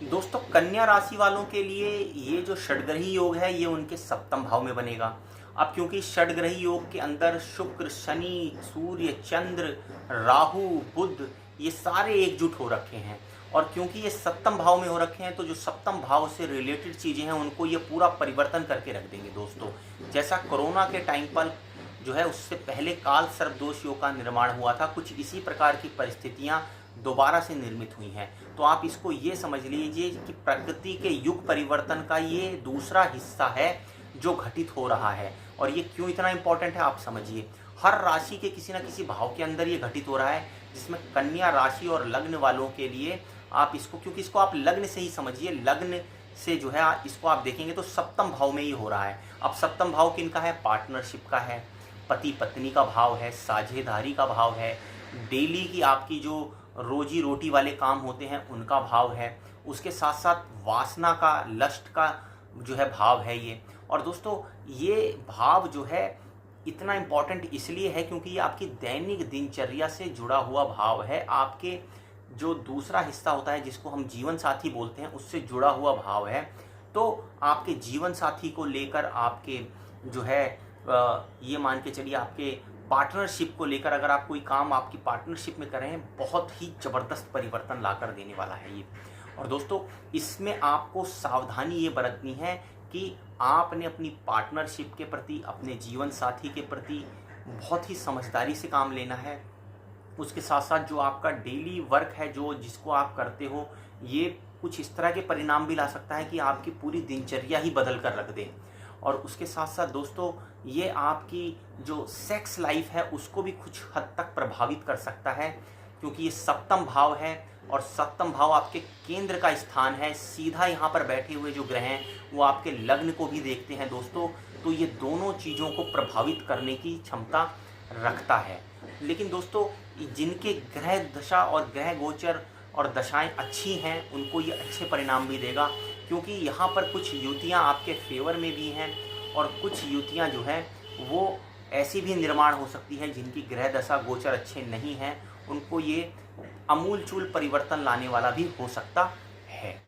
दोस्तों, कन्या राशि वालों के लिए ये जो षडग्रही योग है ये उनके सप्तम भाव में बनेगा। अब क्योंकि षडग्रही योग के अंदर शुक्र, शनि, सूर्य, चंद्र, राहु, बुध ये सारे एकजुट हो रखे हैं और क्योंकि ये सप्तम भाव में हो रखे हैं तो जो सप्तम भाव से रिलेटेड चीज़ें हैं उनको ये पूरा परिवर्तन करके रख देंगे। दोस्तों, जैसा कोरोना के टाइम पर जो है उससे पहले काल सर्प दोष योग का निर्माण हुआ था, कुछ इसी प्रकार की परिस्थितियां दोबारा से निर्मित हुई हैं। तो आप इसको ये समझ लीजिए कि प्रकृति के युग परिवर्तन का ये दूसरा हिस्सा है जो घटित हो रहा है। और ये क्यों इतना इंपॉर्टेंट है आप समझिए। हर राशि के किसी न किसी भाव के अंदर ये घटित हो रहा है, जिसमें कन्या राशि और लग्न वालों के लिए आप इसको, क्योंकि इसको आप लग्न से ही समझिए, लग्न से जो है इसको आप देखेंगे तो सप्तम भाव में ही हो रहा है। अब सप्तम भाव किनका है? पार्टनरशिप का है, पति पत्नी का भाव है, साझेदारी का भाव है, डेली की आपकी जो रोजी रोटी वाले काम होते हैं उनका भाव है, उसके साथ साथ वासना का, लस्ट का जो है भाव है ये। और दोस्तों, ये भाव जो है इतना इम्पॉर्टेंट इसलिए है क्योंकि ये आपकी दैनिक दिनचर्या से जुड़ा हुआ भाव है। आपके जो दूसरा हिस्सा होता है जिसको हम जीवन साथी बोलते हैं उससे जुड़ा हुआ भाव है। तो आपके जीवन साथी को लेकर आपके जो है ये मान के चलिए आपके पार्टनरशिप को लेकर अगर आप कोई काम आपकी पार्टनरशिप में कर रहे हैं, बहुत ही ज़बरदस्त परिवर्तन ला कर देने वाला है ये। और दोस्तों, इसमें आपको सावधानी ये बरतनी है कि आपने अपनी पार्टनरशिप के प्रति, अपने जीवन साथी के प्रति बहुत ही समझदारी से काम लेना है। उसके साथ साथ जो आपका डेली वर्क है, जो जिसको आप करते हो, ये कुछ इस तरह के परिणाम भी ला सकता है कि आपकी पूरी दिनचर्या ही बदल कर रख दे। और उसके साथ साथ दोस्तों, ये आपकी जो सेक्स लाइफ है उसको भी कुछ हद तक प्रभावित कर सकता है, क्योंकि ये सप्तम भाव है और सप्तम भाव आपके केंद्र का स्थान है। सीधा यहाँ पर बैठे हुए जो ग्रह हैं वो आपके लग्न को भी देखते हैं दोस्तों। तो ये दोनों चीज़ों को प्रभावित करने की क्षमता रखता है। लेकिन दोस्तों, जिनके ग्रह दशा और ग्रह गोचर और दशाएं अच्छी हैं उनको ये अच्छे परिणाम भी देगा, क्योंकि यहाँ पर कुछ युतियाँ आपके फेवर में भी हैं और कुछ युतियाँ जो हैं वो ऐसी भी निर्माण हो सकती हैं जिनकी ग्रह दशा गोचर अच्छे नहीं हैं, उनको ये अमूलचूल परिवर्तन लाने वाला भी हो सकता है।